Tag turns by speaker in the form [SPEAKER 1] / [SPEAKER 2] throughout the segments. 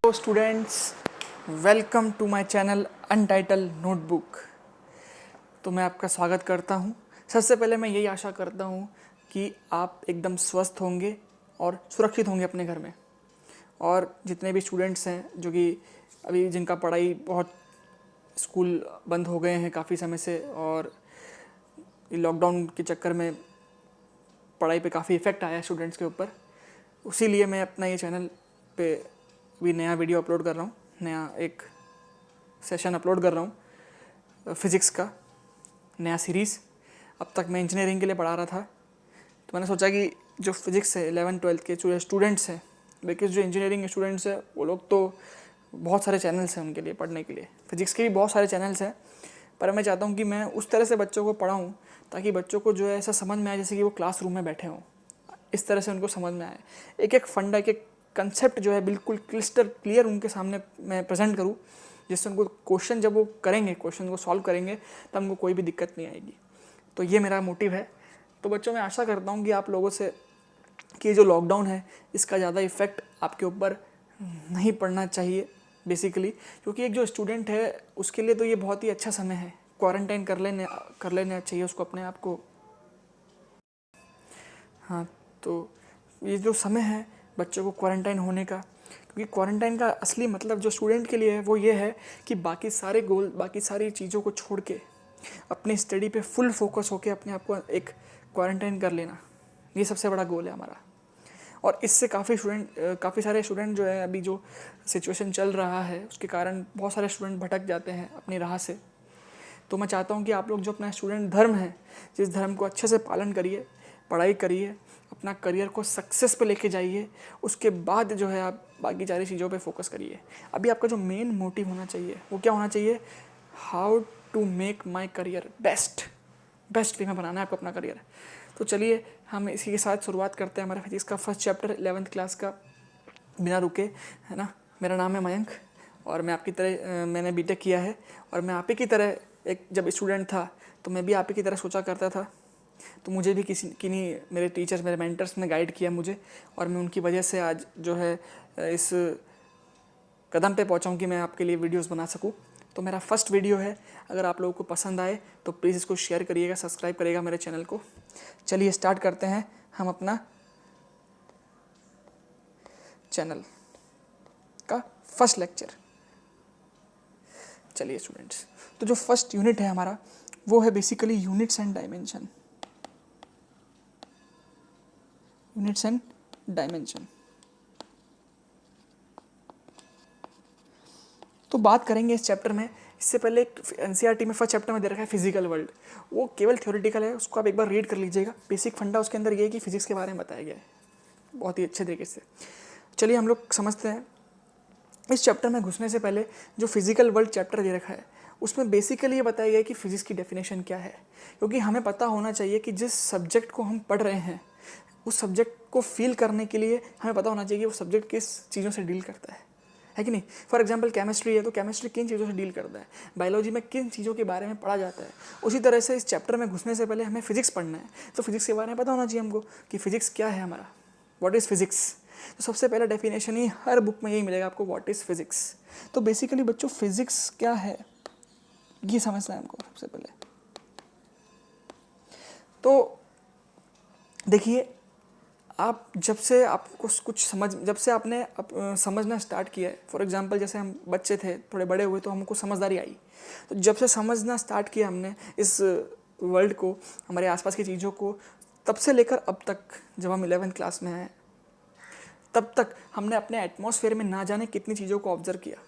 [SPEAKER 1] Hello students, welcome to my channel untitled notebook. तो मैं आपका स्वागत करता हूं। सबसे पहले मैं यही आशा करता हूं कि आप एकदम स्वस्थ होंगे और सुरक्षित होंगे अपने घर में। और जितने भी स्टूडेंट्स हैं जो कि अभी जिनका पढ़ाई बहुत स्कूल बंद हो गए हैं काफ़ी समय से, और लॉकडाउन के चक्कर में पढ़ाई पे काफ़ी इफ़ेक्ट आया है स्टूडेंट्स के ऊपर, उसी लिए मैं अपना ये चैनल पे भी नया वीडियो अपलोड कर रहा हूँ, नया एक सेशन अपलोड कर रहा हूँ फ़िज़िक्स का नया सीरीज़। अब तक मैं इंजीनियरिंग के लिए पढ़ा रहा था, तो मैंने सोचा कि जो फिज़िक्स है 11th-12th के जो स्टूडेंट्स हैं, बिकॉज जो इंजीनियरिंग के स्टूडेंट्स हैं वो लोग तो बहुत सारे चैनल्स हैं उनके लिए पढ़ने के लिए, फ़िज़िक्स के भी बहुत सारे चैनल्स हैं, पर मैं चाहता हूँ कि मैं उस तरह से बच्चों को पढ़ाऊँ ताकि बच्चों को जो है ऐसा समझ में आए जैसे कि वो क्लासरूम में बैठे हों। इस तरह से उनको समझ में आए, एक एक फंडा, एक एक कंसेप्ट जो है बिल्कुल क्लिस्टर क्लियर उनके सामने मैं प्रेजेंट करूँ, जिससे उनको क्वेश्चन जब वो करेंगे, क्वेश्चन को सॉल्व करेंगे, तब उनको कोई भी दिक्कत नहीं आएगी। तो ये मेरा मोटिव है। तो बच्चों, मैं आशा करता हूँ कि आप लोगों से कि जो लॉकडाउन है इसका ज़्यादा इफ़ेक्ट आपके ऊपर नहीं पड़ना चाहिए बेसिकली, क्योंकि एक जो स्टूडेंट है उसके लिए तो ये बहुत ही अच्छा समय है। क्वारंटाइन कर लेना चाहिए उसको अपने आप को। हाँ, तो ये जो समय है बच्चों को क्वारंटाइन होने का, क्योंकि क्वारंटाइन का असली मतलब जो स्टूडेंट के लिए है वो ये है कि बाकी सारे गोल, बाकी सारी चीज़ों को छोड़ के अपनी स्टडी पे फुल फोकस होके अपने आप को एक क्वारंटाइन कर लेना, ये सबसे बड़ा गोल है हमारा। और इससे काफ़ी सारे स्टूडेंट जो है, अभी जो सिचुएशन चल रहा है उसके कारण बहुत सारे स्टूडेंट भटक जाते हैं अपनी राह से। तो मैं चाहता हूँ कि आप लोग जो अपना स्टूडेंट धर्म है, जिस धर्म को अच्छे से पालन करिए, पढ़ाई करिए, अपना करियर को सक्सेस पे लेके जाइए, उसके बाद जो है आप बाकी सारी चीज़ों पे फोकस करिए। अभी आपका जो मेन मोटिव होना चाहिए वो क्या होना चाहिए? How to make my career best way में बनाना है आपको अपना करियर। तो चलिए हम इसी के साथ शुरुआत करते हैं हमारे फिजिक्स का फर्स्ट चैप्टर 11th क्लास का, बिना रुके, है ना। मेरा नाम है मयंक और मैं आपकी तरह मैंने बीटेक किया है, और मैं आप ही की तरह एक जब स्टूडेंट था तो मैं भी आप ही की तरह सोचा करता था। तो मुझे भी किन्हीं मेरे टीचर्स, मेरे मेंटर्स ने गाइड किया मुझे, और मैं उनकी वजह से आज जो है इस कदम पे पहुंचा हूं कि मैं आपके लिए वीडियोस बना सकूं। तो मेरा फर्स्ट वीडियो है, अगर आप लोगों को पसंद आए तो प्लीज़ इसको शेयर करिएगा, सब्सक्राइब करिएगा मेरे चैनल को। चलिए स्टार्ट करते हैं हम अपना चैनल का फर्स्ट लेक्चर। चलिए स्टूडेंट्स, तो जो फर्स्ट यूनिट है हमारा वो है basically units and dimension. Units and dimension. तो बात करेंगे इस चैप्टर में। इससे पहले एक एनसीईआरटी में फर्स्ट चैप्टर में दे रखा है फिजिकल वर्ल्ड, वो केवल थ्योरेटिकल है, उसको आप एक बार रीड कर लीजिएगा। बेसिक फंडा उसके अंदर ये है कि फिजिक्स के बारे में बताया गया है बहुत ही अच्छे तरीके से। चलिए हम लोग समझते हैं। इस चैप्टर में घुसने से पहले जो फिजिकल वर्ल्ड चैप्टर दे रखा है उसमें बेसिकली ये बताया गया है कि फिजिक्स की डेफिनेशन क्या है, क्योंकि हमें पता होना चाहिए कि जिस सब्जेक्ट को हम पढ़ रहे हैं उस सब्जेक्ट को फील करने के लिए हमें पता होना चाहिए कि वो सब्जेक्ट किस चीज़ों से डील करता है कि नहीं। फॉर एग्जाम्पल केमिस्ट्री है तो केमिस्ट्री किन चीज़ों से डील करता है, बायोलॉजी में किन चीज़ों के बारे में पढ़ा जाता है। उसी तरह से इस चैप्टर में घुसने से पहले हमें फिजिक्स पढ़ना है, तो फिजिक्स के बारे में पता होना चाहिए हमको कि फिजिक्स क्या है हमारा, व्हाट इज़ फिजिक्स। तो सबसे पहला डेफिनेशन ही हर बुक में यही मिलेगा आपको, व्हाट इज़ फिजिक्स। तो बेसिकली बच्चों फिजिक्स क्या है ये समझना है हमको सबसे पहले। तो देखिए, आप जब से आपको कुछ जब से आपने समझना स्टार्ट किया है, फॉर एग्जांपल जैसे हम बच्चे थे, थोड़े बड़े हुए तो हमको समझदारी आई, तो जब से समझना स्टार्ट किया हमने इस वर्ल्ड को, हमारे आसपास की चीज़ों को, तब से लेकर अब तक जब हम 11th क्लास में हैं तब तक हमने अपने एटमॉस्फेयर में ना जाने कितनी चीज़ों को ऑब्जर्व किया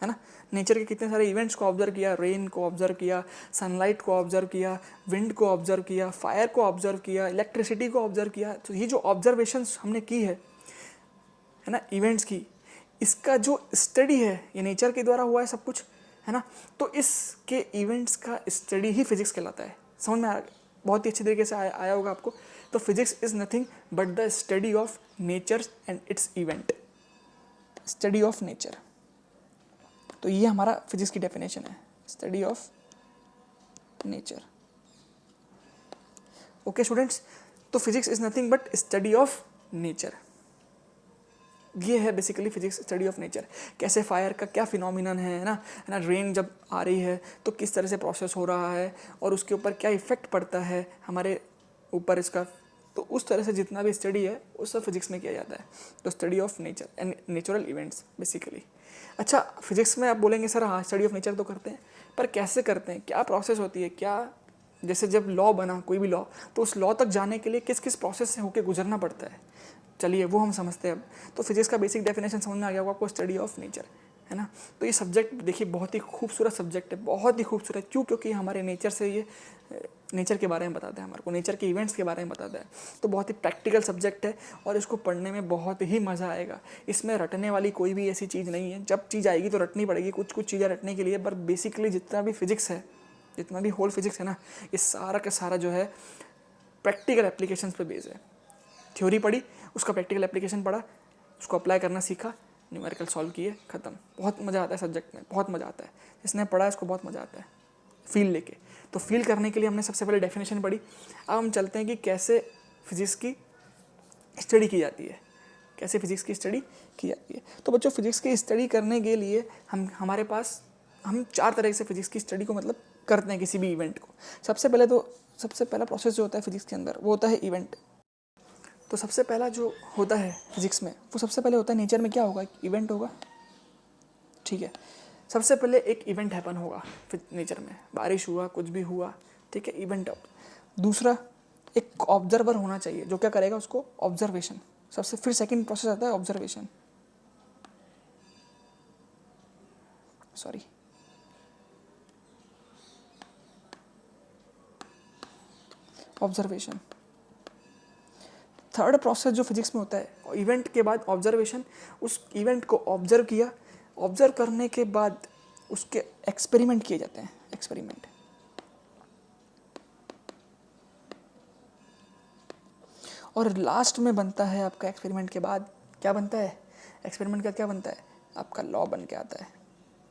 [SPEAKER 1] है ना। नेचर के कितने सारे इवेंट्स को ऑब्जर्व किया, रेन को ऑब्जर्व किया, सनलाइट को ऑब्जर्व किया, विंड को ऑब्जर्व किया, फायर को ऑब्जर्व किया, इलेक्ट्रिसिटी को ऑब्जर्व किया। तो ये जो ऑब्जर्वेशंस हमने की है ना, इवेंट्स की, इसका जो स्टडी है ये नेचर के द्वारा हुआ है सब कुछ, है ना। तो इसके इवेंट्स का स्टडी ही फिजिक्स कहलाता है। समझ में बहुत ही अच्छी तरीके से आया होगा आपको। तो physics is nothing but the study of nature and its event, study of nature. तो ये हमारा फिजिक्स की डेफिनेशन है, study of nature. Okay students, तो physics is nothing but study of nature. ये है basically physics study of nature. कैसे fire का क्या फिनोमिनन है ना, रेन जब आ रही है तो किस तरह से प्रोसेस हो रहा है और उसके ऊपर क्या इफेक्ट पड़ता है हमारे ऊपर इसका, तो उस तरह से जितना भी स्टडी है वो सब फिजिक्स में किया जाता है। तो study of nature and natural events basically. अच्छा, फिजिक्स में आप बोलेंगे सर हाँ स्टडी ऑफ नेचर तो करते हैं, पर कैसे करते हैं, क्या प्रोसेस होती है, क्या जैसे जब लॉ बना कोई भी लॉ, तो उस लॉ तक जाने के लिए किस किस प्रोसेस से होकर गुजरना पड़ता है, चलिए वो हम समझते हैं अब। तो फिजिक्स का बेसिक डेफिनेशन समझ में आ गया होगा आपको, स्टडी ऑफ नेचर, है ना। तो ये सब्जेक्ट देखिए बहुत ही खूबसूरत सब्जेक्ट है, बहुत ही खूबसूरत। क्यों? क्योंकि हमारे नेचर से ये नेचर के बारे में बताता है, हमारे को नेचर के इवेंट्स के बारे में बताता है। तो बहुत ही प्रैक्टिकल सब्जेक्ट है और इसको पढ़ने में बहुत ही मज़ा आएगा। इसमें रटने वाली कोई भी ऐसी चीज़ नहीं है, जब चीज़ आएगी तो रटनी पड़ेगी, कुछ कुछ चीज़ें रटने के लिए, पर बेसिकली जितना भी फिजिक्स है, जितना भी होल फिजिक्स है ना, ये सारा का सारा जो है प्रैक्टिकल एप्लीकेशंस पे बेस है। थ्योरी पढ़ी, उसका प्रैक्टिकल एप्लीकेशन पढ़ा, उसको अप्लाई करना सीखा, न्यूमेरिकल सॉल्व किए, ख़त्म। बहुत मज़ा आता है सब्जेक्ट में, बहुत मज़ा आता है। जिसने पढ़ा है उसको बहुत मज़ा आता है फील लेके। तो फील करने के लिए हमने सबसे पहले डेफिनेशन पढ़ी। अब हम चलते हैं कि कैसे फिजिक्स की स्टडी की जाती है, कैसे फिजिक्स की स्टडी की जाती है। तो बच्चों फिजिक्स की स्टडी करने के लिए हमारे पास हम 4 तरह से फिजिक्स की स्टडी को मतलब करते हैं किसी भी इवेंट को। सबसे पहला प्रोसेस जो होता है फिजिक्स के अंदर वो होता है इवेंट। तो सबसे पहला जो होता है फिजिक्स में वो सबसे पहले होता है नेचर में क्या होगा, इवेंट होगा, ठीक है। सबसे पहले एक इवेंट हैपन होगा नेचर में, बारिश हुआ, कुछ भी हुआ, ठीक है, इवेंट। दूसरा एक ऑब्जर्वर होना चाहिए जो क्या करेगा उसको, ऑब्जर्वेशन। सबसे फिर सेकंड प्रोसेस आता है observation, sorry observation. Third process जो फिजिक्स में होता है इवेंट के बाद ऑब्जर्वेशन, उस इवेंट को ऑब्जर्व किया, ऑब्जर्व करने के बाद उसके एक्सपेरिमेंट किए जाते हैं, एक्सपेरिमेंट। और लास्ट में बनता है आपका एक्सपेरिमेंट के बाद क्या बनता है, एक्सपेरिमेंट का क्या बनता है, आपका लॉ बन के आता है,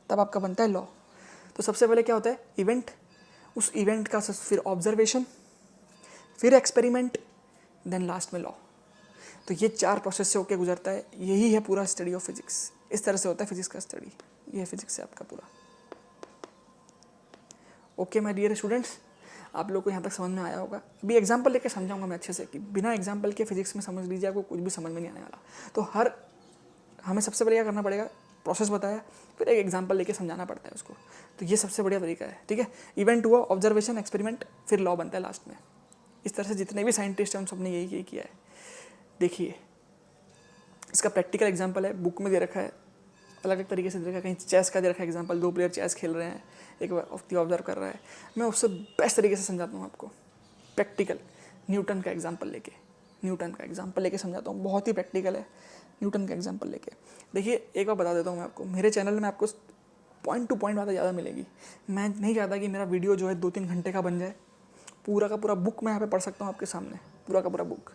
[SPEAKER 1] तब आपका बनता है लॉ। तो सबसे पहले क्या होता है इवेंट, उस इवेंट का फिर ऑब्जर्वेशन, फिर एक्सपेरिमेंट, देन लास्ट में लॉ। तो ये 4 प्रोसेस से होकर गुजरता है, यही है पूरा स्टडी ऑफ फिजिक्स। इस तरह से होता है फिजिक्स का स्टडी, ये है फिजिक्स से आपका पूरा। ओके माय डियर स्टूडेंट्स, आप लोग को यहाँ तक समझ में आया होगा। अभी एग्जांपल लेके समझाऊंगा मैं अच्छे से, कि बिना एग्जांपल के फिजिक्स में समझ लीजिए आपको कुछ भी समझ में नहीं आने वाला। तो हमें सबसे बढ़िया करना पड़ेगा, प्रोसेस बताया, फिर एक एग्जांपल लेके समझाना पड़ता है उसको। तो ये सबसे बढ़िया तरीका है, ठीक है। इवेंट हुआ, ऑब्जर्वेशन, एक्सपेरिमेंट, फिर लॉ बनता है लास्ट में। इस तरह से जितने भी साइंटिस्ट हैं उन सबने यही किया है। देखिए इसका प्रैक्टिकल एग्जांपल है, बुक में दे रखा है, अलग अलग तरीके से दे रखा है। कहीं चेस का दे रखा है एग्जांपल, 2 प्लेयर चेस खेल रहे हैं, एक व्यक्ति ऑब्जर्व कर रहा है। मैं उससे बेस्ट तरीके से समझाता हूँ आपको, प्रैक्टिकल। न्यूटन का एग्जांपल लेके समझाता हूँ, बहुत ही प्रैक्टिकल है। न्यूटन का एग्जांपल लेके देखिए, एक बार बता देता हूँ मैं आपको, मेरे चैनल में आपको पॉइंट टू पॉइंट बातें ज़्यादा मिलेगी। मैं नहीं चाहता कि मेरा वीडियो जो है 2-3 घंटे का बन जाए। पूरा का पूरा बुक मैं यहाँ पे पढ़ सकता हूँ आपके सामने, पूरा का पूरा बुक,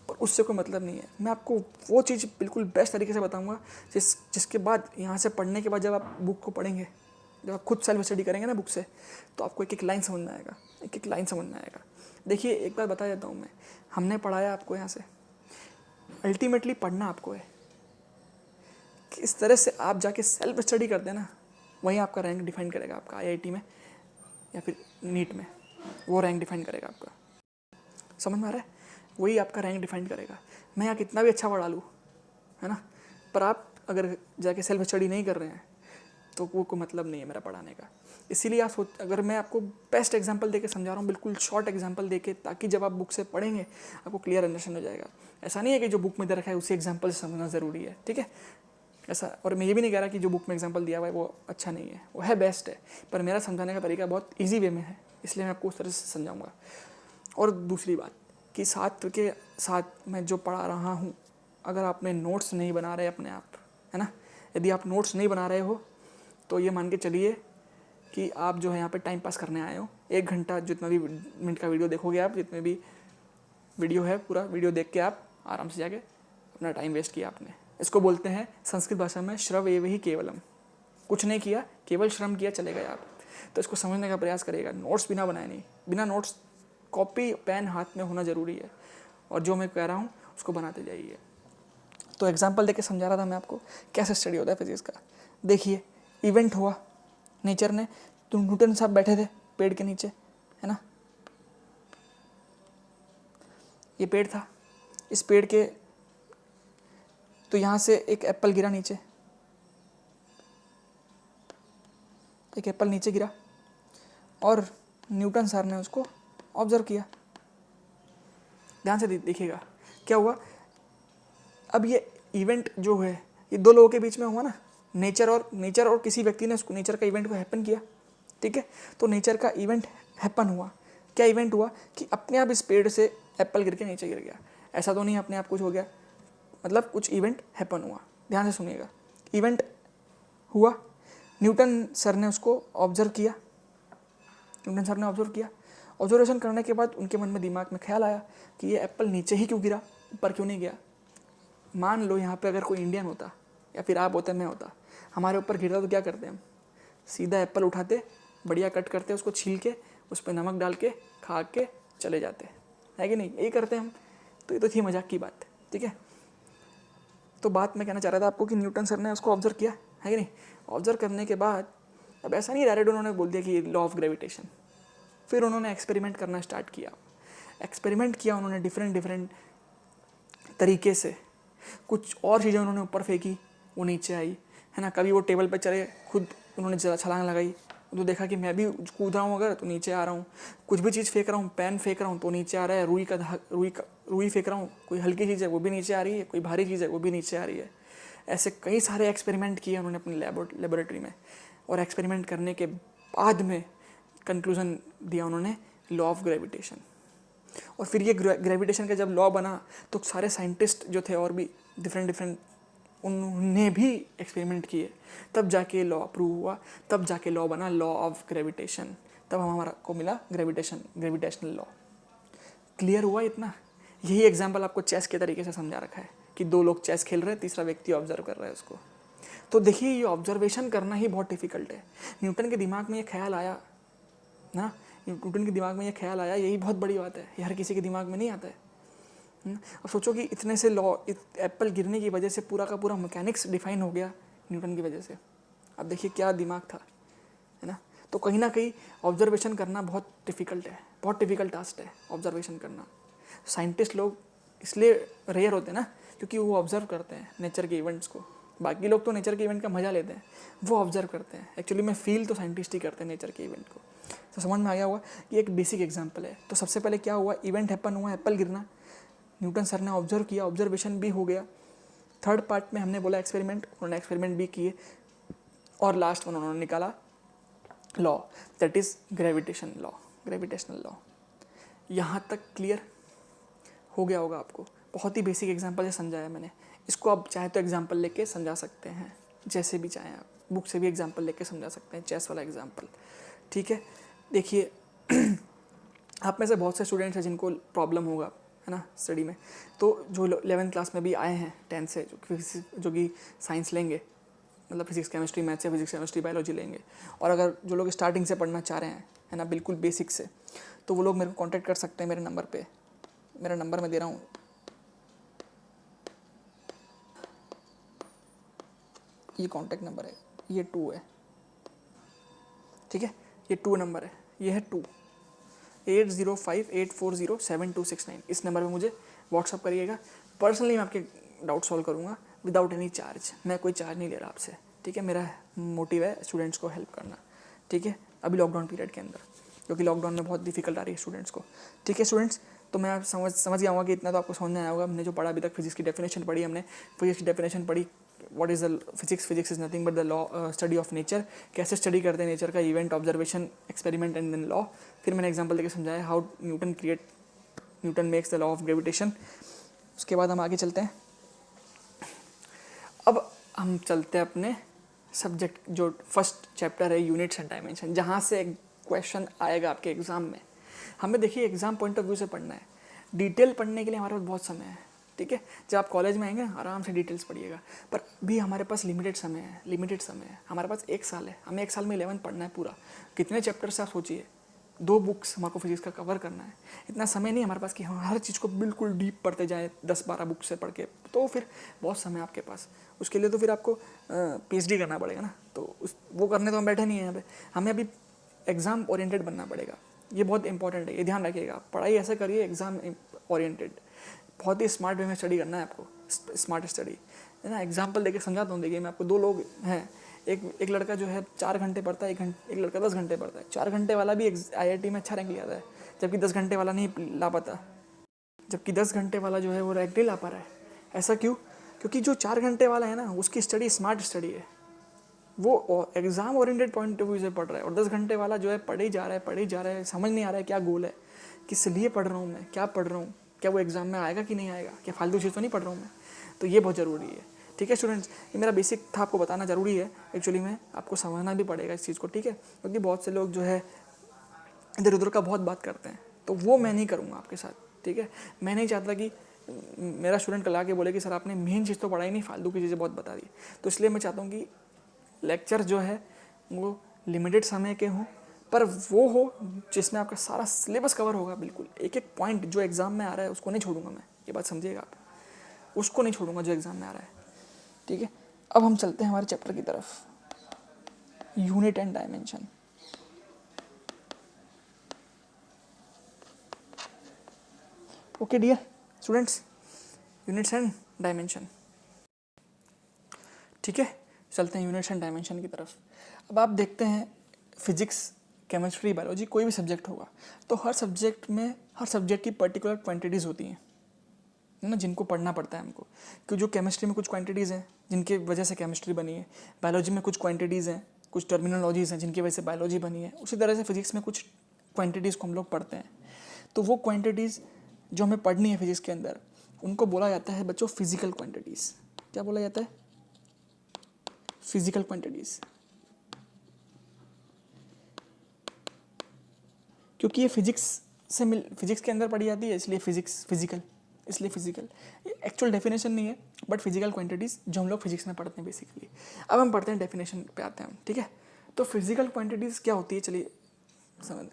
[SPEAKER 1] पर उससे कोई मतलब नहीं है। मैं आपको वो चीज़ बिल्कुल बेस्ट तरीके से बताऊंगा जिसके बाद यहाँ से पढ़ने के बाद जब आप बुक को पढ़ेंगे, जब आप खुद सेल्फ स्टडी करेंगे ना बुक से, तो आपको एक एक लाइन समझ में आएगा, एक एक लाइन समझ में आएगा। देखिए एक बार बता देता हूँ मैं, हमने पढ़ाया आपको यहाँ से, अल्टीमेटली पढ़ना आपको है। किस तरह से आप जाके सेल्फ स्टडी करते हैं ना, वहीं आपका रैंक डिफाइन करेगा, आपका IIT में या फिर नीट में, वो रैंक डिफाइन करेगा आपका। समझ में आ रहा है? वही आपका रैंक डिफाइन करेगा। मैं यहाँ कितना भी अच्छा पढ़ा लूँ, है ना, पर आप अगर जाके सेल्फ स्टडी नहीं कर रहे हैं तो वो कोई मतलब नहीं है मेरा पढ़ाने का। इसीलिए आप अगर मैं आपको बेस्ट एग्जांपल देके समझा रहा हूँ, बिल्कुल शॉर्ट एग्जांपल देके, ताकि जब आप बुक से पढ़ेंगे आपको क्लियर अंडरस्टैंड हो जाएगा। ऐसा नहीं है कि जो बुक में दे रखा है उसी एग्जांपल से समझना ज़रूरी है, ठीक है, ऐसा। और मैं ये भी नहीं कह रहा कि जो बुक में एग्जांपल दिया हुआ है वो अच्छा नहीं है, वो है बेस्ट है, पर मेरा समझाने का तरीका बहुत ईजी वे में है, इसलिए मैं आपको उस तरह से समझाऊँगा। और दूसरी बात कि छात्र के साथ मैं जो पढ़ा रहा हूँ, अगर आपने नोट्स नहीं बना रहे अपने आप, है ना, यदि आप नोट्स नहीं बना रहे हो तो ये मान के चलिए कि आप जो है यहाँ पे टाइम पास करने आए हो। 1 घंटा जितना भी मिनट का वीडियो देखोगे आप, जितने भी वीडियो है पूरा वीडियो देख के आप आराम से जाके अपना टाइम वेस्ट किया आपने। इसको बोलते हैं संस्कृत भाषा में श्रव एव ही केवलम। कुछ नहीं किया, केवल श्रम किया, चले गए आप। तो इसको समझने का प्रयास करिएगा। नोट्स बिना बनाए नहीं, बिना नोट्स, कॉपी पेन हाथ में होना ज़रूरी है, और जो मैं कह रहा हूँ उसको बनाते जाइए। तो एग्जाम्पल देके समझा रहा था मैं आपको कैसे स्टडी होता है फिजिक्स का। देखिए इवेंट हुआ नेचर ने, तो न्यूटन साहब बैठे थे पेड़ के नीचे, है ना, ये पेड़ था, इस पेड़ के तो यहाँ से एक एप्पल गिरा नीचे, एक एप्पल नीचे गिरा और न्यूटन सर ने उसको ऑब्जर्व किया। ध्यान से देखिएगा क्या हुआ। अब ये इवेंट जो है ये दो लोगों के बीच में हुआ ना, नेचर और किसी व्यक्ति ने उसको नेचर का इवेंट को हैपन किया, ठीक है। तो नेचर का इवेंट हैपन हुआ, क्या इवेंट हुआ कि अपने आप इस पेड़ से एप्पल गिर के नीचे गिर गया। ऐसा तो नहीं अपने आप कुछ हो गया, मतलब कुछ इवेंट हैपन हुआ। ध्यान से सुनिएगा, इवेंट हुआ, न्यूटन सर ने उसको ऑब्जर्व किया, न्यूटन सर ने ऑब्जर्व किया। ऑब्जर्वेशन करने के बाद उनके मन में दिमाग में ख्याल आया कि ये एप्पल नीचे ही क्यों गिरा, ऊपर क्यों नहीं गया। मान लो यहाँ पे अगर कोई इंडियन होता या फिर आप होते, मैं होता, हमारे ऊपर गिरता तो क्या करते हम, सीधा एप्पल उठाते, बढ़िया कट करते, उसको छील के उस पर नमक डाल के खा के चले जाते, है कि नहीं, यही करते हम। तो ये तो थी मजाक की बात, ठीक है। तो बात मैं कहना चाह रहा था आपको कि न्यूटन सर ने उसको ऑब्जर्व किया, है कि नहीं। ऑब्जर्व करने के बाद अब ऐसा नहीं डायरेक्ट उन्होंने बोल दिया कि लॉ ऑफ ग्रेविटेशन, फिर उन्होंने एक्सपेरिमेंट करना स्टार्ट किया। एक्सपेरिमेंट किया उन्होंने डिफरेंट तरीके से, कुछ और चीज़ें उन्होंने ऊपर फेंकी, वो नीचे आई, है ना। कभी वो टेबल पर चले, खुद उन्होंने छलांग लगाई, तो देखा कि मैं भी कूद रहा हूँ अगर तो नीचे आ रहा हूँ। कुछ भी चीज़ फेंक रहा हूँ, पेन फेंक रहा हूँ तो नीचे आ रहा है, रुई फेंक रहा हूँ, कोई हल्की चीज़ है वो भी नीचे आ रही है, कोई भारी चीज़ है वो भी नीचे आ रही है। ऐसे कई सारे एक्सपेरिमेंट किए उन्होंने अपनी लेबोरेटरी में, और एक्सपेरिमेंट करने के बाद में कंक्लूजन दिया उन्होंने लॉ ऑफ ग्रेविटेशन। और फिर ये ग्रेविटेशन का जब लॉ बना तो सारे साइंटिस्ट जो थे और भी डिफरेंट उन्होंने भी एक्सपेरिमेंट किए, तब जाके लॉ अप्रूव हुआ, तब जाके लॉ बना लॉ ऑफ ग्रेविटेशन, तब हमारा को मिला ग्रेविटेशनल लॉ। क्लियर हुआ इतना। यही एग्जाम्पल आपको चेस के तरीके से समझा रखा है कि दो लोग चेस खेल रहे हैं, तीसरा व्यक्ति ऑब्जर्व कर रहा है उसको। तो देखिए ये ऑब्जर्वेशन करना ही बहुत डिफिकल्ट है। न्यूटन के दिमाग में ये ख्याल आया ना, न्यूटन के दिमाग में ये ख्याल आया, यही बहुत बड़ी बात है, ये हर किसी के दिमाग में नहीं आता है। अब सोचो कि इतने से लॉ, एप्पल गिरने की वजह से पूरा का पूरा मैकेनिक्स डिफाइन हो गया न्यूटन की वजह से। अब देखिए क्या दिमाग था, है ना। तो कहीं ना कहीं ऑब्जर्वेशन करना बहुत डिफ़िकल्ट है, बहुत डिफ़िकल्ट टास्क है ऑब्जर्वेशन करना। साइंटिस्ट लोग इसलिए रेयर होते हैं ना, क्योंकि वो ऑब्जर्व करते हैं नेचर के इवेंट्स को। बाकी लोग तो नेचर के इवेंट का मज़ा लेते हैं, वो ऑब्जर्व करते हैं। एक्चुअली में फील तो साइंटिस्ट ही करते हैं नेचर के इवेंट को। तो समझ में आ गया होगा, ये एक बेसिक एग्जांपल है। तो सबसे पहले क्या हुआ, इवेंट हैपन हुआ, एप्पल गिरना, न्यूटन सर ने ऑब्जर्व किया, ऑब्जर्वेशन भी हो गया। थर्ड पार्ट में हमने बोला एक्सपेरिमेंट, उन्होंने एक्सपेरिमेंट भी किए, और लास्ट में उन्होंने निकाला law, that is gravitational law. यहाँ तक क्लियर हो गया होगा आपको। बहुत ही बेसिक एग्जांपल से समझाया मैंने। इसको आप चाहे तो एग्जांपल लेके समझा सकते हैं, जैसे भी चाहें आप, बुक से भी एग्जांपल लेके समझा सकते हैं, चेस वाला एग्जांपल, ठीक है। देखिए आप में से बहुत से स्टूडेंट्स हैं जिनको प्रॉब्लम होगा, है ना, स्टडी में। तो जो 11th क्लास में भी आए हैं, 10th से, जो कि साइंस लेंगे, मतलब फिजिक्स केमिस्ट्री मैथ्स या फिजिक्स केमिस्ट्री बायोलॉजी लेंगे, और अगर जो लोग स्टार्टिंग से पढ़ना चाह रहे हैं, है ना, बिल्कुल बेसिक से, तो वो लोग मेरे को कांटेक्ट कर सकते हैं मेरे नंबर पे। मेरा नंबर मैं दे रहा हूँ, ये कांटेक्ट नंबर है, ये 2 है, ठीक है, ये 2 नंबर है, ये है 2, 8058407269। इस नंबर पे मुझे व्हाट्सअप करिएगा। पर्सनली मैं आपके डाउट सॉल्व करूँगा विदाउट एनी चार्ज। मैं कोई चार्ज नहीं ले रहा आपसे, ठीक है। मेरा मोटिव है स्टूडेंट्स को हेल्प करना, ठीक है, अभी लॉकडाउन पीरियड के अंदर, क्योंकि लॉकडाउन में बहुत डिफिकल्ट आ रही है स्टूडेंट्स को, ठीक है। स्टूडेंट्स, तो मैं आप समझ गया होगा कि इतना तो आपको समझ में आया होगा। हमने जो पढ़ा अभी तक, फिजिक्स की डेफिनेशन पढ़ी हमने, फिजिक्स की डेफिनेशन पढ़ी, what is the physics is nothing but the law, study of nature, कैसे स्टडी करते हैं नेचर का, event, observation, experiment and then law. फिर मैंने एग्जांपल देके समझाया how Newton makes the law of gravitation. उसके बाद हम आगे चलते हैं। अब हम चलते हैं अपने सब्जेक्ट, जो फर्स्ट चैप्टर है यूनिट्स एंड डायमेंशन, जहाँ से क्वेश्चन आएगा आपके एग्ज़ाम में। हमें देखिए एग्ज़ाम पॉइंट ऑफ व्यू से पढ़ना है, डिटेल पढ़ने के लिए हमारे पास बहुत समय है, ठीक है। जब आप कॉलेज में आएंगे आराम से डिटेल्स पढ़िएगा, पर भी हमारे पास लिमिटेड समय है। हमारे पास 1 साल है, हमें 1 साल में 11 पढ़ना है पूरा। कितने चैप्टर से आप सोचिए, 2 बुक्स हमारे को फिजिक्स का कवर करना है, इतना समय नहीं हमारे पास कि हम हर चीज़ को बिल्कुल डीप पढ़ते जाएँ 10-12 बुक से पढ़ के, तो फिर बहुत समय आपके पास, उसके लिए तो फिर आपको PhD करना पड़ेगा ना। तो उस वो करने तो हम बैठे नहीं हैं यहाँ पे, हमें अभी एग्ज़ाम ओरिएंटेड बनना पड़ेगा। ये बहुत इंपॉर्टेंट है, ये ध्यान रखिएगा। पढ़ाई ऐसे करिए एग्ज़ाम ओरिएंटेड, बहुत ही स्मार्ट वे में स्टडी करना है आपको, स्मार्ट स्टडी है ना। एग्जाम्पल देके समझाता हूँ, देखिए मैं आपको 2 लोग हैं, एक लड़का जो है 4 घंटे पढ़ता है, एक लड़का 10 घंटे पढ़ता है। 4 घंटे वाला भी IIT में अच्छा रैंक ले आता है, जबकि 10 घंटे वाला नहीं ला पाता, जबकि 10 घंटे वाला जो है वो रैंक नहीं ला पा रहा है। ऐसा क्यों? क्योंकि जो 4 घंटे वाला है ना, उसकी स्टडी स्मार्ट स्टडी है, वो exam oriented point of view से पढ़ रहा है। और 10 घंटे वाला जो है पढ़े ही जा रहा है, समझ नहीं आ रहा है क्या गोल है, किस लिए पढ़ रहा हूँ मैं, क्या पढ़ रहा हूँ, क्या वो एग्जाम में आएगा कि नहीं आएगा, क्या फालतू चीज़ तो नहीं पढ़ रहा हूँ मैं। तो ये बहुत ज़रूरी है, ठीक है स्टूडेंट्स। ये मेरा बेसिक था, आपको बताना ज़रूरी है एक्चुअली में, आपको समझना भी पड़ेगा इस चीज़ को, ठीक है। क्योंकि बहुत से लोग जो है इधर उधर का बहुत बात करते हैं, तो वो मैं नहीं करूँगा आपके साथ, ठीक है। मैं नहीं चाहता कि मेरा स्टूडेंट कल आके बोले कि सर आपने मेन चीज़ तो पढ़ाई नहीं, फालतू की चीज़ें बहुत बता दी। तो इसलिए मैं चाहता हूँ कि लेक्चर जो है वो लिमिटेड समय के हों, पर वो हो जिसमें आपका सारा सिलेबस कवर होगा, बिल्कुल एक एक पॉइंट जो एग्ज़ाम में आ रहा है उसको नहीं छोड़ूंगा मैं, ये बात समझिएगा आप, उसको नहीं छोड़ूंगा जो एग्ज़ाम में आ रहा है, ठीक है। अब हम चलते हैं हमारे चैप्टर की तरफ, unit and dimension. Okay dear students, units and dimension, ठीक है। चलते हैं यूनिट्स एंड डायमेंशन की तरफ। अब आप देखते हैं फिजिक्स, केमिस्ट्री, बायोलॉजी, कोई भी सब्जेक्ट होगा तो हर सब्जेक्ट की पर्टिकुलर क्वांटिटीज़ होती हैं ना, जिनको पढ़ना पड़ता है हमको। क्योंकि जो केमिस्ट्री में कुछ क्वांटिटीज़ हैं जिनकी वजह से केमिस्ट्री बनी है, बायोलॉजी में कुछ क्वांटिटीज़ हैं, कुछ टर्मिनोलॉजीज़ हैं जिनकी वजह से बायोलॉजी बनी है, उसी तरह से फिजिक्स में कुछ क्वांटिटीज़ को हम लोग पढ़ते हैं। तो वो क्वांटिटीज़ जो हमें पढ़नी है फिजिक्स के अंदर, उनको बोला जाता है बच्चों फिजिकल क्वांटिटीज़। क्या बोला जाता है? Physical quantities. क्योंकि ये फिजिक्स के अंदर पढ़ी जाती है, इसलिए फिजिकल। एक्चुअल डेफिनेशन नहीं है, बट फिजिकल क्वांटिटीज़ जो हम लोग फिजिक्स में पढ़ते हैं बेसिकली। अब हम पढ़ते हैं डेफिनेशन पे आते हैं, ठीक है। तो फिजिकल क्वांटिटीज़ क्या होती है, चलिए समझ।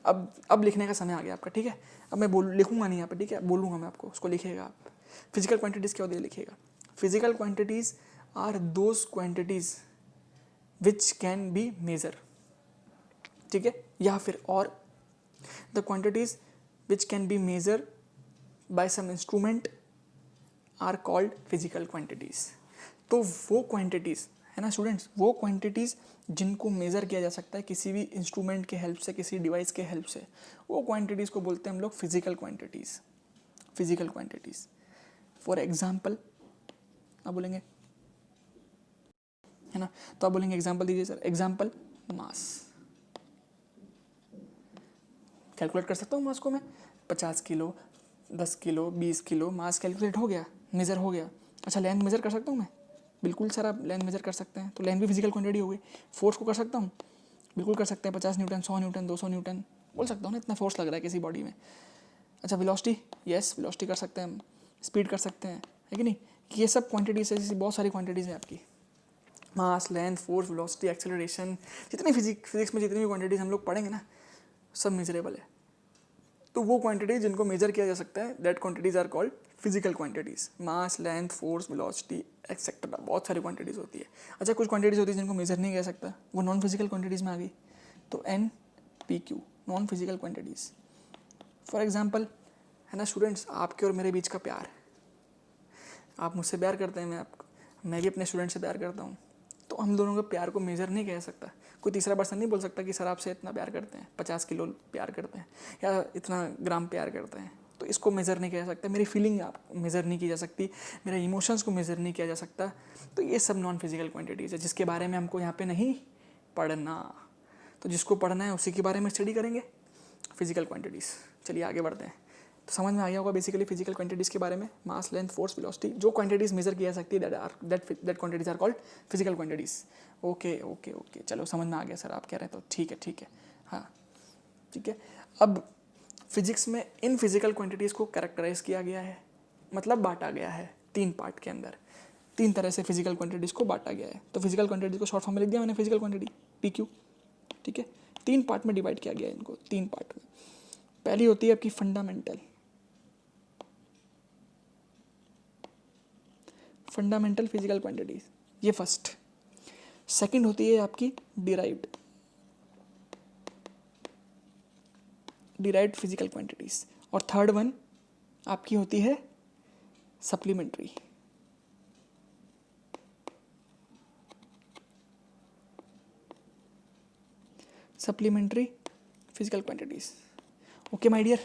[SPEAKER 1] अब लिखने का समय आ गया आपका, ठीक है। अब मैं लिखूंगा नहीं यहाँ पे, ठीक है, बोलूँगा मैं आपको, उसको लिखिएगा आप। फिजिकल क्वांटिटीज़ क्या होती है, लिखिएगा। Physical quantities are those quantities which can be measure, ठीक है। या फिर और the quantities which can be measure by some instrument are called physical quantities. तो वो क्वांटिटीज़ है ना स्टूडेंट्स, वो क्वांटिटीज़ जिनको मेज़र किया जा सकता है किसी भी इंस्ट्रूमेंट के हेल्प से, किसी डिवाइस के हेल्प से, वो क्वांटिटीज़ को बोलते हैं हम लोग physical quantities. Physical quantities for example आप बोलेंगे, है ना, तो आप बोलेंगे एग्जाम्पल दीजिए सर। एग्जाम्पल मास, कैलकुलेट कर सकता हूँ मास को मैं, 50 kilo, 10 kilo, 20 kilo, mass calculate हो गया, मेज़र हो गया। अच्छा लेंथ मेज़र कर सकता हूँ मैं? बिल्कुल सर, आप लेंथ मेज़र कर सकते हैं, तो लेंथ भी फिजिकल क्वांटिटी हो गई। फोर्स को कर सकता हूँ? बिल्कुल कर सकते हैं, 50 न्यूटन, 100 न्यूटन, 200 न्यूटन बोल सकता हूँ ना, इतना फोर्स लग रहा है किसी बॉडी में। अच्छा वेलोसिटी, यस वेलोसिटी कर सकते हैं हम, स्पीड कर सकते हैं, है कि नहीं। ये सब क्वांटिटीज़ ऐसी बहुत सारी क्वांटिटीज़ हैं आपकी, मास, लेंथ, फोर्स, वेलोसिटी, एक्सेलरेशन, जितनी फिजिक्स में जितनी भी क्वांटिटीज़ हम लोग पढ़ेंगे ना, सब मेजरेबल है। तो वो क्वांटिटीज जिनको मेजर किया जा सकता है, that quantities are called physical quantities. Mass, length, force, velocity etcetera, बहुत सारी क्वांटिटीज होती है। अच्छा कुछ क्वांटिटीज होती है जिनको मेजर नहीं किया सकता, वो नॉन फिजिकल क्वांटिटीज में आ गई। तो NPQ, non physical quantities. For example है ना स्टूडेंट्स, आपके और मेरे बीच का प्यार, आप मुझसे प्यार करते हैं, मैं भी अपने स्टूडेंट से प्यार करता हूँ, तो हम दोनों के प्यार को मेजर नहीं किया सकता। कोई तीसरा पर्सन नहीं बोल सकता कि सर आपसे इतना प्यार करते हैं, 50 किलो प्यार करते हैं या इतना ग्राम प्यार करते हैं, तो इसको मेज़र नहीं किया जा सकता। मेरी फीलिंग आप मेज़र नहीं की जा सकती, मेरे इमोशंस को मेज़र नहीं किया जा सकता। तो ये सब नॉन फिजिकल क्वांटिटीज़ है जिसके बारे में हमको यहाँ पे नहीं पढ़ना। तो जिसको पढ़ना है उसी के बारे में स्टडी करेंगे, फिजिकल क्वांटिटीज़। चलिए आगे बढ़ते हैं। तो समझ में आ गया होगा बेसिकली फिजिकल क्वांटिटीज़ के बारे में, मास, लेंथ, फोर्स, वेलोसिटी, जो क्वांटिटीज़ मेजर किया जा सकती है, that quantities are called physical quantities. Okay okay okay, चलो समझ में आ गया सर, आप कह रहे हैं तो ठीक है, हाँ ठीक है। अब फिजिक्स में इन फिजिकल क्वांटिटीज़ को कैरेक्टराइज किया गया है, मतलब बांटा गया है 3 पार्ट के अंदर। 3 तरह से फिजिकल क्वांटिटीज़ को बांटा गया है। तो फिजिकल क्वांटिटीज़ को शॉर्ट फॉर्म में लिख दिया मैंने, फिजिकल क्वांटिटी PQ, ठीक है। तीन पार्ट में डिवाइड किया गया है इनको, तीन पार्ट में। पहली होती है आपकी फंडामेंटल, फंडामेंटल फिजिकल क्वांटिटीज, ये फर्स्ट। सेकंड होती है आपकी डिराइव्ड, डिराइव्ड फिजिकल क्वांटिटीज। और थर्ड वन आपकी होती है supplementary, supplementary physical quantities. Okay my dear,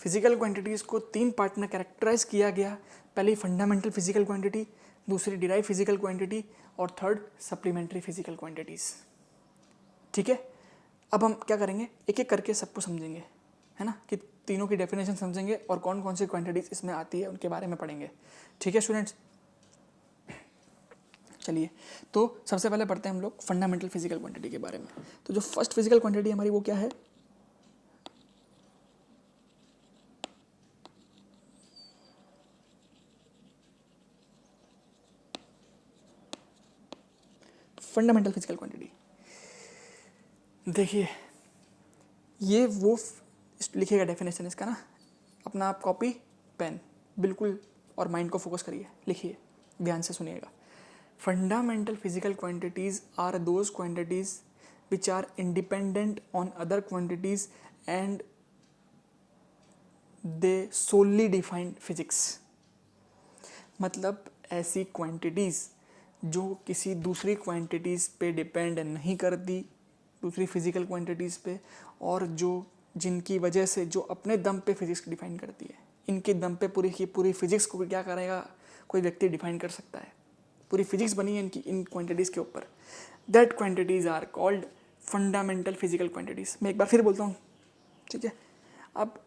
[SPEAKER 1] physical quantities को तीन पार्ट में कैरेक्टराइज किया गया। पहली फंडामेंटल फिजिकल क्वांटिटी, दूसरी डिराइव फिजिकल क्वांटिटी, और थर्ड सप्लीमेंट्री फिजिकल क्वांटिटीज़। ठीक है, अब हम क्या करेंगे, एक एक करके सबको समझेंगे, है ना, कि तीनों की डेफिनेशन समझेंगे और कौन कौन सी क्वांटिटीज़ इसमें आती है उनके बारे में पढ़ेंगे। ठीक है स्टूडेंट्स, चलिए तो सबसे पहले पढ़ते हैं हम लोग फंडामेंटल फिजिकल क्वांटिटी के बारे में। तो जो फर्स्ट फिजिकल क्वांटिटी हमारी वो क्या है, फंडामेंटल फिजिकल क्वांटिटी। देखिए ये वो लिखिएगा डेफिनेशन इसका ना, अपना आप कॉपी पेन बिल्कुल और माइंड को फोकस करिए, लिखिए, ध्यान से सुनिएगा। Fundamental physical quantities are those quantities which are independent on other quantities and they solely defined physics. मतलब ऐसी क्वांटिटीज़ जो किसी दूसरी क्वांटिटीज़ पे डिपेंड नहीं करती, दूसरी फिजिकल क्वांटिटीज़ पे, और जो जिनकी वजह से जो अपने दम पे फिजिक्स डिफाइन करती है। इनके दम पे पूरी की पूरी फिजिक्स को क्या करेगा कोई व्यक्ति डिफाइन कर सकता है, पूरी फिजिक्स बनी है इनकी इन क्वांटिटीज़ के ऊपर। That quantities are called fundamental physical quantities. मैं एक बार फिर बोलता हूँ, ठीक है, आप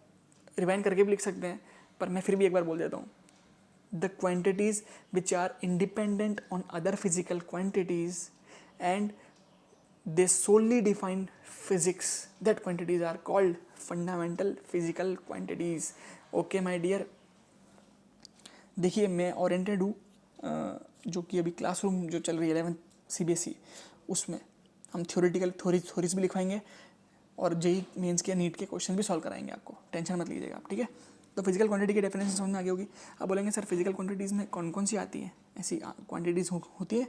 [SPEAKER 1] रिवाइंड करके भी लिख सकते हैं, पर मैं फिर भी एक बार बोल देता हूँ। The quantities which are independent on other physical quantities and they solely define physics, that quantities are called fundamental physical quantities. Okay my dear, देखिए मैं ओरिएंटेड हूँ जो कि अभी क्लासरूम जो चल रही है 11th CBSE, उसमें हम थ्योरेटिकल थ्योरीज भी लिखवाएंगे और जेई मेंस के नीट के क्वेश्चन भी सॉल्व कराएंगे आपको, टेंशन मत लीजिएगा आप। ठीक है, तो फिजिकल क्वांटिटी की डेफिनेशन समझ में आ गई होगी। अब बोलेंगे सर फिजिकल क्वांटिटीज़ में कौन कौन सी आती हैं, ऐसी क्वांटिटीज़ होती है।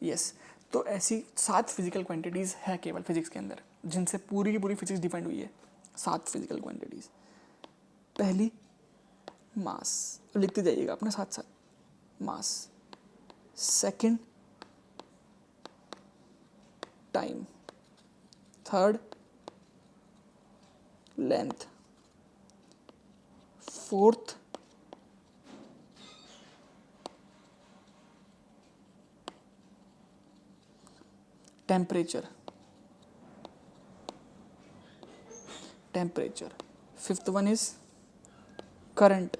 [SPEAKER 1] यस, तो ऐसी 7 फिजिकल क्वांटिटीज़ है केवल फिजिक्स के अंदर, जिनसे पूरी की पूरी फिजिक्स डिफाइंड हुई है। 7 फिजिकल क्वांटिटीज़। पहली मास, लिखते जाइएगा अपने साथ साथ, mass. Second time, third length, fourth temperature, fifth one is current,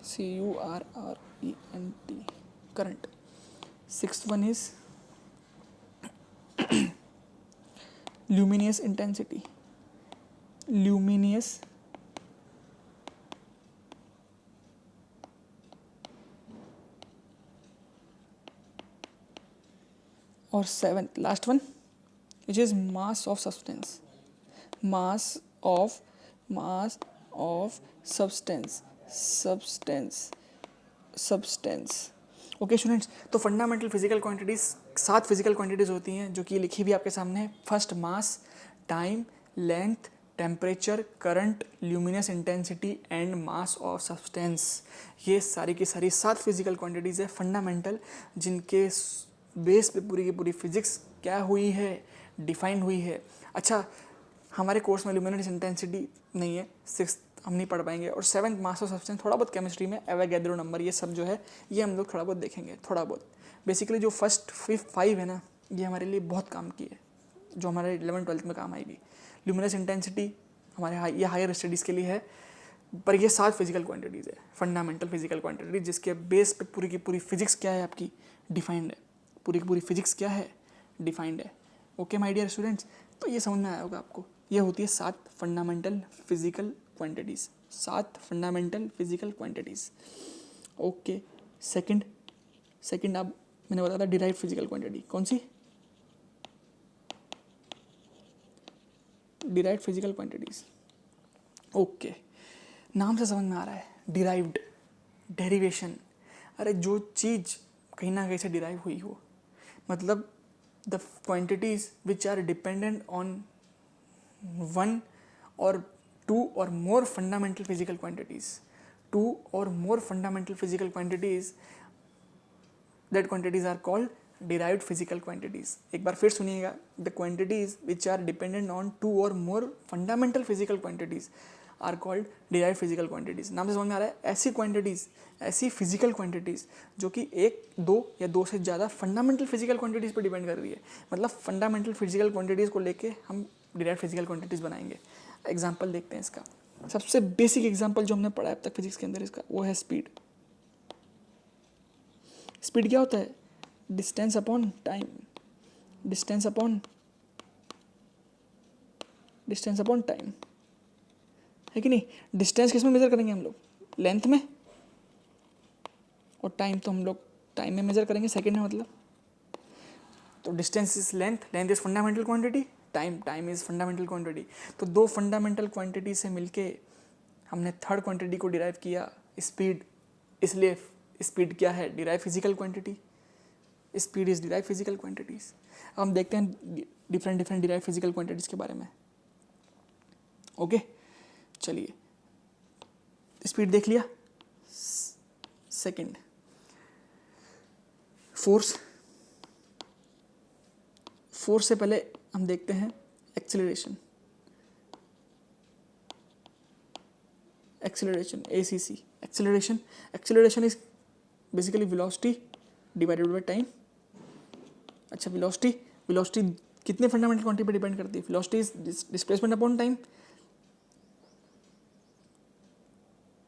[SPEAKER 1] CURRENT, current. Sixth one is luminous intensity, luminous और seventh last one which is mass of substance, mass of substance. Okay students, तो fundamental physical quantities 7 physical quantities होती हैं जो कि लिखी भी आपके सामने है। First mass, time, length, temperature, current, luminous intensity and mass of substance. ये सारी की सारी 7 फिजिकल क्वांटिटीज़ है फंडामेंटल, जिनके बेस पे पूरी की पूरी फिजिक्स क्या हुई है, डिफाइन हुई है। अच्छा, हमारे कोर्स में ल्यूमिनस इंटेंसिटी नहीं है, 6th हम नहीं पढ़ पाएंगे, और 7th मास ऑफ सब्सटेंस, थोड़ा बहुत केमिस्ट्री में एवोगैड्रो नंबर, ये सब जो है ये हम लोग थोड़ा बहुत देखेंगे, थोड़ा बहुत। बेसिकली जो फर्स्ट 5 है ना, ये हमारे लिए बहुत काम की है, जो हमारे 11th-12th में काम आएगी। ल्यूमिनस इंटेंसिटी हमारे ये हायर स्टडीज़ के लिए है, पर ये 7 फिजिकल क्वांटिटीज़ है फंडामेंटल फिजिकल क्वांटिटी, जिसके बेस पे पूरी की पूरी फिजिक्स क्या है आपकी डिफाइंड है, पूरी की पूरी फिजिक्स क्या है डिफाइंड है। ओके माय डियर स्टूडेंट्स, तो ये समझ में आया होगा आपको, ये होती है 7 fundamental physical quantities, 7 fundamental physical quantities. Okay, second अब मैंने बताया था डिराइव फिजिकल क्वांटिटी, कौन सी, डिराइव्ड फिजिकल क्वांटिटीज। ओके, नाम से समझ में आ रहा है, डिराइव्ड, डेरिवेशन। अरे जो चीज़ कहीं ना कहीं से डिराइव हुई हो, मतलब the quantities which are dependent on one or two or more fundamental physical quantities, two or more fundamental physical quantities, that quantities are called derived physical quantities। एक बार फिर सुनिएगा, the quantities which are dependent on two or more fundamental physical quantities are called derived physical quantities। नाम से समझ में आ रहा है, ऐसी quantities, ऐसी physical quantities जो कि एक, दो या दो से ज़्यादा fundamental physical quantities पर डिपेंड कर रही है। मतलब fundamental physical quantities को लेके हम derived physical quantities बनाएंगे। एग्जाम्पल देखते हैं इसका। सबसे बेसिक एग्जाम्पल जो हमने पढ़ा है अब तक फिजिक्स के अंदर इसका, वो है स्पीड। स्पीड क्या होता है? Distance upon time, distance upon time, है कि नहीं? डिस्टेंस किस में मेजर करेंगे हम लोग? लेंथ में। और टाइम तो हम लोग टाइम में मेजर करेंगे, सेकेंड में मतलब। तो distance is length, length is fundamental quantity, time is fundamental quantity. तो दो फंडामेंटल क्वांटिटी से मिलके हमने थर्ड क्वांटिटी को डिराइव किया, स्पीड। इसलिए स्पीड क्या है? Derive physical quantity. Speed is derive physical quantities. अब हम देखते हैं डिफरेंट डिराइव फिजिकल क्वांटिटीज के बारे में। ओके, चलिए, स्पीड देख लिया। Second, force. फोर्स से पहले हम देखते हैं acceleration. Acceleration, ACC, acceleration is basically velocity divided by time. अच्छा, वेलोसिटी कितने फंडामेंटल क्वांटिटी पे डिपेंड करती है? Velocity is displacement upon time.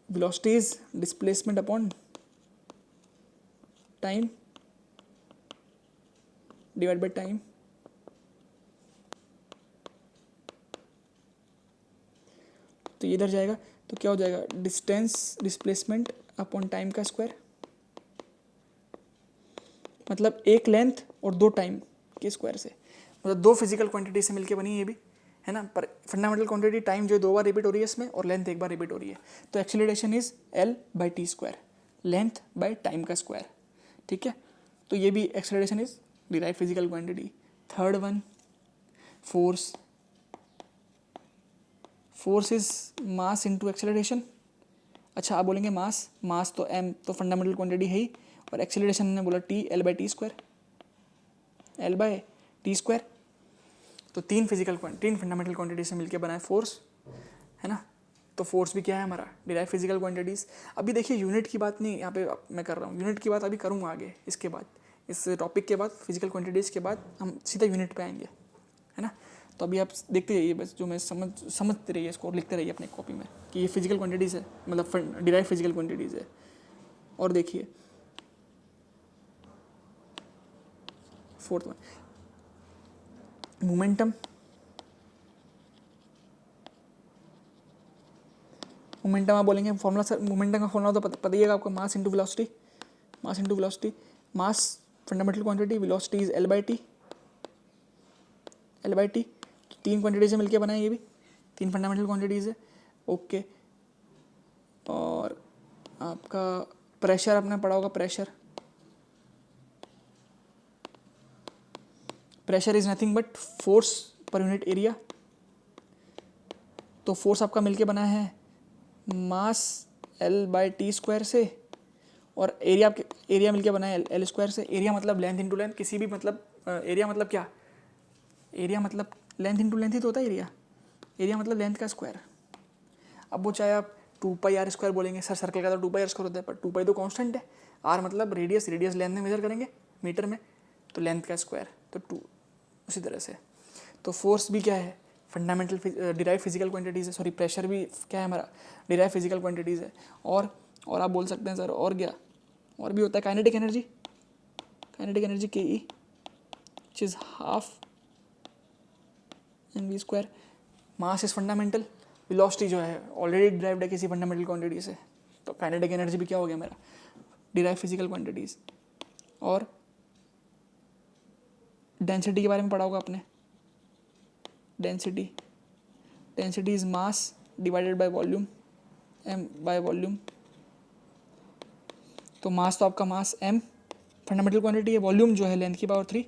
[SPEAKER 1] Velocity is displacement upon time divide by time. तो ये इधर जाएगा तो क्या हो जाएगा? डिस्टेंस डिस्प्लेसमेंट अपॉन टाइम का स्क्वायर। मतलब एक लेंथ और दो टाइम के स्क्वायर से, मतलब दो फिजिकल क्वांटिटी से मिलके बनी ये भी, है ना। पर फंडामेंटल क्वांटिटी टाइम जो दो बार रिपीट हो रही है इसमें, और लेंथ एक बार रिपीट हो रही है। तो acceleration is L/T square, length by time का स्क्वायर। ठीक है, तो ये भी acceleration is derive physical quantity. Third one, force. Force is mass into acceleration. अच्छा, आप बोलेंगे मास तो m तो फंडामेंटल क्वांटिटी है ही, और एक्सेलरेशन ने बोला T, L/T square, L/T square. तो तीन फंडामेंटल क्वांटिटी से मिलकर बना है फोर्स, है ना। तो फोर्स भी क्या है हमारा? Derive physical quantities. अभी देखिए, यूनिट की बात नहीं यहाँ पे मैं कर रहा हूँ, यूनिट की बात अभी करूँगा आगे। इसके बाद, इस टॉपिक के बाद, फिजिकल क्वांटिटीज़ के बाद हम सीधा यूनिट पे आएंगे, है ना। तो अभी आप देखते रहिए, बस जो मैं समझते रहिए, इसको लिखते रहिए अपने कॉपी में कि ये फिजिकल क्वांटिटीज़ है, मतलब डिराइव फिजिकल क्वांटिटीज़ है। और देखिए फोर्थ वन, मोमेंटम। मोमेंटम आप बोलेंगे फॉर्मूला सर, मोमेंटम का फॉर्मूला तो पता ही है आपको, mass into velocity. Mass fundamental quantity, velocity is L/T। तो तीन क्वांटिटी से मिलकर बना है ये भी, तीन फंडामेंटल क्वांटिटीज़ है। ओके, और आपका प्रेशर आपने पढ़ा होगा, pressure is nothing but force per unit area. तो फोर्स आपका मिलके बना है मास L/T स्क्वायर से, और एरिया मिलके बना है L स्क्वायर से। एरिया मतलब लेंथ इंटू लेंथ, किसी भी मतलब एरिया मतलब क्या? एरिया मतलब लेंथ इंटू लेंथ ही तो होता है एरिया मतलब लेंथ का स्क्वायर। अब वो चाहे आप 2πr स्क्वायर बोलेंगे, सर सर्कल का तो 2πr स्क्वायर होता है, पर 2π तो कांस्टेंट है, r मतलब रेडियस लेंथ में मेजर करेंगे मीटर में, तो लेंथ का स्क्वायर तो 2। उसी तरह से तो फोर्स भी क्या है? फंडामेंटल डिराइव फिजिकल क्वांटिटीज़ है। सॉरी, प्रेशर भी क्या है हमारा? डिराइव फिजिकल क्वांटिटीज़ है। और आप बोल सकते हैं सर और क्या? और भी होता है kinetic energy, K E, which is half mv square. Mass is fundamental, velocity जो है ऑलरेडी डिराइव्ड है किसी फंडामेंटल क्वांटिटी से, तो काइनेटिक एनर्जी भी क्या हो गया मेरा? Derive physical quantities. और डेंसिटी के बारे में पढ़ा होगा आपने, density density is mass divided by volume, m by volume. तो मास तो आपका मास m फंडामेंटल क्वांटिटी है, वॉल्यूम जो है लेंथ की पावर 3।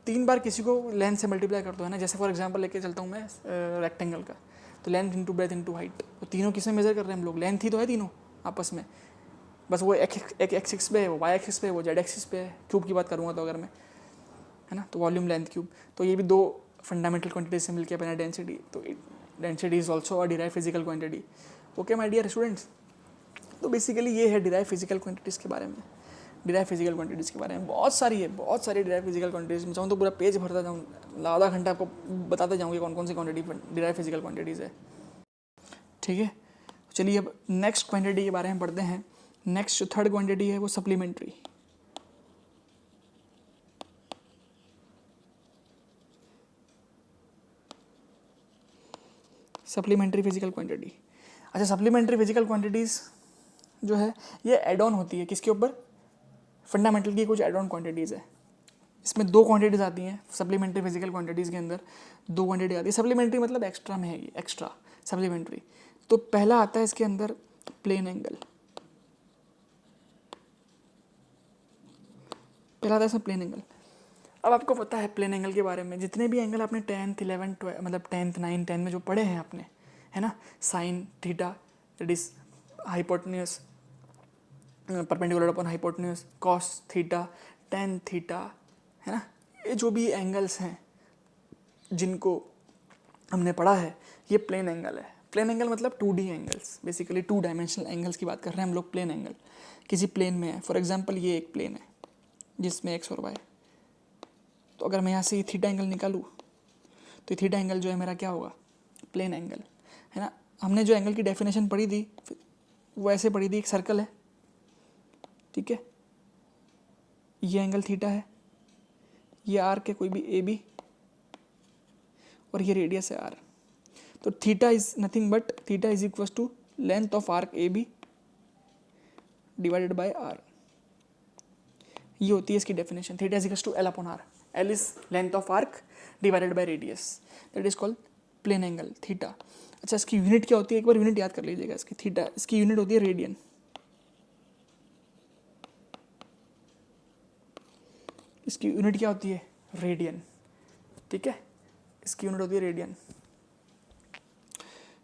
[SPEAKER 1] तीन बार किसी को लेंथ से मल्टीप्लाई कर दो, है ना। जैसे फॉर एग्जांपल लेके चलता हूँ मैं रेक्टेंगल का, तो length into breadth into height, तो तीनों किसमें मेजर कर रहे हैं हम लोग, लेंथ ही तो है तीनों आपस में, बस वो एक एक्सिस पे है, वो वाई एक्सिस पे है, वो जेड एक्सिस पे है। क्यूब की बात करूँगा तो अगर मैं, है ना, तो वॉल्यूम लेंथ क्यूब। तो ये भी दो फंडामेंटल क्वांटिटीज से मिलकर बना डेंसिटी। तो density is also a derive physical quantity. Okay my dear students, तो बेसिकली ये है डिराइव फिजिकल क्वांटिटीज़ के बारे में। डिराइव फिजिकल क्वांटिटीज़ के बारे में बहुत सारी है, बहुत सारी डिराइव फिजिकल क्वांटिटीज़। मैं चाहूँ तो पूरा पेज भरता जाऊँ, आधा घंटा आपको बताते जाऊँगी कौन कौन सी क्वांटिटी डिराइव फिजिकल क्वांटिटीज़ है। ठीक है, चलिए अब नेक्स्ट क्वांटिटी के बारे में पढ़ते हैं। नेक्स्ट जो थर्ड क्वांटिटी है वो सप्लीमेंट्री। Supplementary physical quantity. अच्छा, सप्लीमेंट्री फिजिकल क्वांटिटीज़ जो है ये एड ऑन होती है किसके ऊपर, फंडामेंटल की कुछ एड ऑन क्वांटिटीज़ है। इसमें दो क्वांटिटीज़ आती हैं सप्लीमेंट्री फिजिकल क्वांटिटीज़ के अंदर, दो क्वांटिटी आती है। सप्लीमेंट्री मतलब एक्स्ट्रा में है ये, एक्स्ट्रा सप्लीमेंट्री। तो पहला आता है इसके अंदर प्लेन एंगल, पहला आता है इसमें प्लेन एंगल। अब आपको पता है प्लेन एंगल के बारे में, जितने भी एंगल आपने 10th 11th 12 मतलब 10th 9 10 में जो पढ़े हैं आपने, है ना, sine theta that is hypotenuse perpendicular upon hypotenuse, cos theta, tan theta, है ना, ये जो भी एंगल्स हैं जिनको हमने पढ़ा है, ये प्लेन एंगल है। प्लेन एंगल मतलब 2D angles, basically 2 dimensional angles की बात कर रहे हैं हम लोग। प्लेन एंगल किसी प्लेन में है, फॉर एग्जांपल ये एक प्लेन है जिसमें एक्स और वाई। तो अगर मैं यहाँ से थीटा एंगल निकालूँ तो थीटा एंगल जो है मेरा क्या होगा, प्लेन एंगल, है ना। हमने जो एंगल की डेफिनेशन पढ़ी थी वो ऐसे पढ़ी थी, एक सर्कल है, ठीक है, ये एंगल थीटा है, ये आर्क है कोई भी ए बी, और ये रेडियस है आर। तो theta is nothing but theta is equal to length of arc A B divided by R. ये होती है इसकी definition, theta is equal to L upon R. L is length of arc divided by radius, that is called plane angle theta. अच्छा, इसकी unit क्या होती है, एक बार यूनिट याद कर लीजिएगा इसकी, थीटा इसकी यूनिट होती है रेडियन। इसकी यूनिट क्या होती है, रेडियन, ठीक है, इसकी यूनिट होती है रेडियन।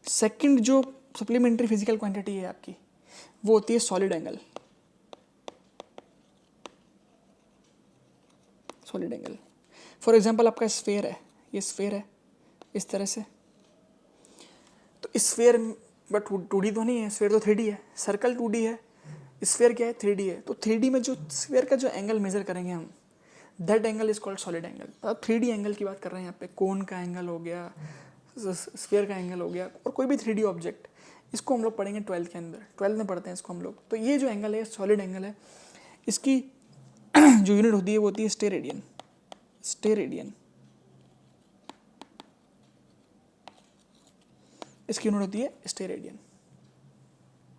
[SPEAKER 1] सेकंड जो सप्लीमेंट्री फिजिकल क्वांटिटी है आपकी, वो होती है solid angle. Solid angle, for example आपका स्फेयर है, ये स्फेयर है इस तरह से, तो स्फेयर बट 2D तो नहीं है, स्फेयर तो 3D है। सर्कल 2D है, स्फेयर क्या है, 3D है। तो 3D में जो स्फेयर का जो एंगल मेजर करेंगे हम, that angle is called solid angle. अब 3D एंगल की बात कर रहे हैं यहाँ पे, कोन का एंगल हो गया, स्फेयर का एंगल हो गया, और कोई भी 3D ऑब्जेक्ट, इसको हम लोग पढ़ेंगे 12th के अंदर, 12th में पढ़ते हैं इसको हम लोग। तो ये जो एंगल है सॉलिड एंगल है, इसकी जो यूनिट होती है वो होती है स्टेरेडियन। स्टेरेडियन इसकी यूनिट होती है स्टेरेडियन।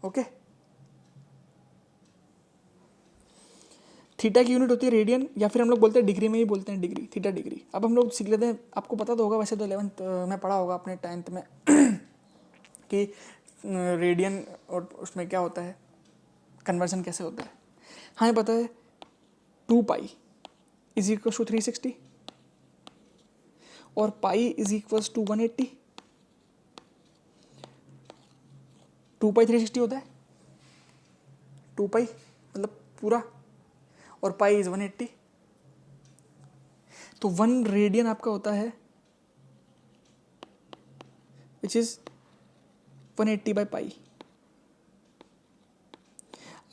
[SPEAKER 1] ओके, थीटा की यूनिट होती है रेडियन, या फिर हम लोग बोलते हैं डिग्री में ही बोलते हैं, डिग्री, थीटा डिग्री। अब हम लोग सीख लेते हैं, आपको पता तो होगा वैसे तो 11th में पढ़ा होगा अपने 10th में कि रेडियन और उसमें क्या होता है, कन्वर्जन कैसे होता है। हाँ, ये पता है 2 पाई इज इक्वल टू 360 और पाई इज इक्वल टू 180। 2 पाई 360 होता है, 2 पाई मतलब पूरा, और पाई इज 180। तो 1 रेडियन आपका होता है विच इज 180 बाई पाई।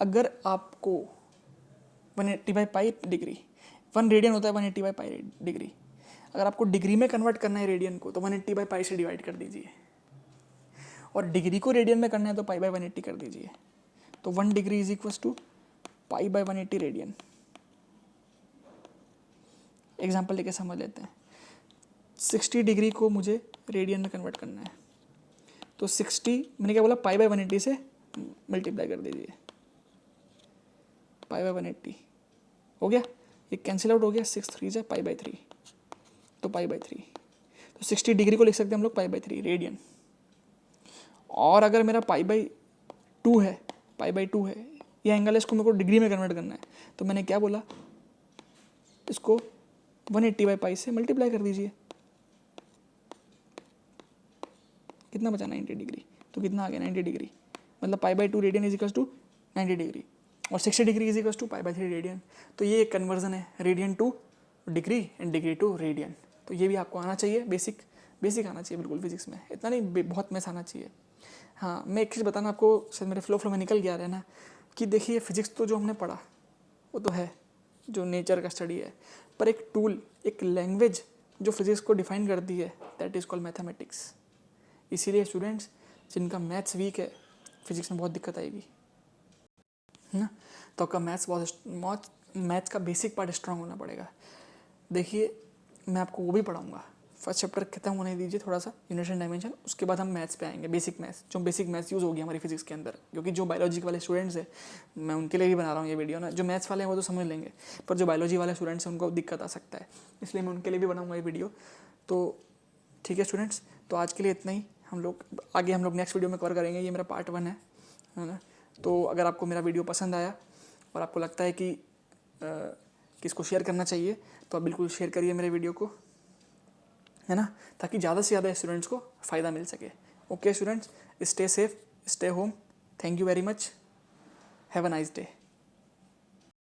[SPEAKER 1] अगर आपको 180 बाई पाई डिग्री, 1 रेडियन होता है 180 बाई पाई डिग्री, अगर आपको डिग्री में कन्वर्ट करना है रेडियन को, तो 180 बाई पाई से डिवाइड कर दीजिए, और डिग्री को रेडियन में करना है तो पाई बाई 180 कर दीजिए। तो 1 degree is equal to pi by 180 radian. Example लेके समझ लेते हैं, 60 डिग्री को मुझे रेडियन में कन्वर्ट करना है, तो 60 मैंने क्या बोला, पाई बाई 180 से मल्टीप्लाई कर दीजिए, पाई बाई 180 हो गया, ये कैंसिल आउट हो गया, 6 3 से पाई बाई 3, तो पाई बाई 3। तो 60 डिग्री को लिख सकते हैं हम लोग π/3 रेडियन। और अगर मेरा π/2 है, π/2 है ये एंगल है, इसको मेरे को डिग्री में कन्वर्ट करना है, तो मैंने क्या बोला, इसको 180/π से मल्टीप्लाई कर दीजिए, कितना बचा 90 डिग्री, तो कितना आ गया 90 डिग्री, मतलब π/2 radian is equal to 90 degree और 60 degree is equal to π/3 radian. तो ये एक कन्वर्जन है, radian to degree and degree to radian. तो ये भी आपको आना चाहिए, बेसिक आना चाहिए बिल्कुल फिजिक्स में, इतना नहीं बहुत मैथ आना चाहिए। हाँ, मैं एक चीज़ बताना आपको, शायद मेरे फ्लो में निकल गया रहना, कि देखिए फिजिक्स तो जो हमने पढ़ा वो तो है जो नेचर का स्टडी है, पर एक टूल, एक लैंग्वेज जो फिजिक्स को डिफाइन करती है, दैट इज़ कॉल्ड मैथमेटिक्स। इसीलिए स्टूडेंट्स जिनका मैथ्स वीक है, फिजिक्स में बहुत दिक्कत आएगी, है ना। तो आपका मैथ्स का बेसिक पार्ट स्ट्रांग होना पड़ेगा। देखिए मैं आपको वो भी पढ़ाऊँगा, फर्स्ट चैप्टर खत्म होने दीजिए थोड़ा सा, यूनिट्स एंड डायमेंशन, उसके बाद हम मैथ्स पे आएंगे, बेसिक मैथ्स यूज़ होगी हमारी फिजिक्स के अंदर, क्योंकि जो बायोलॉजी वाले स्टूडेंट्स हैं, मैं उनके लिए भी बना रहा हूँ ये वीडियो ना, जो मैथ्स वाले हैं वो तो समझ लेंगे, पर जो बायोलॉजी वाले स्टूडेंट्स हैं उनको दिक्कत आ सकता है, इसलिए मैं उनके लिए भी बनाऊँगा ये वीडियो। तो ठीक है स्टूडेंट्स, तो आज के लिए इतना ही, हम लोग नेक्स्ट वीडियो में कवर करेंगे, ये मेरा पार्ट 1 है ना। तो अगर आपको मेरा वीडियो पसंद आया और आपको लगता है कि इसको शेयर करना चाहिए, तो आप बिल्कुल शेयर करिए मेरे वीडियो को, है ना, ताकि ज़्यादा से ज़्यादा स्टूडेंट्स को फ़ायदा मिल सके। Okay students, stay safe, stay home, thank you very much, have a nice day.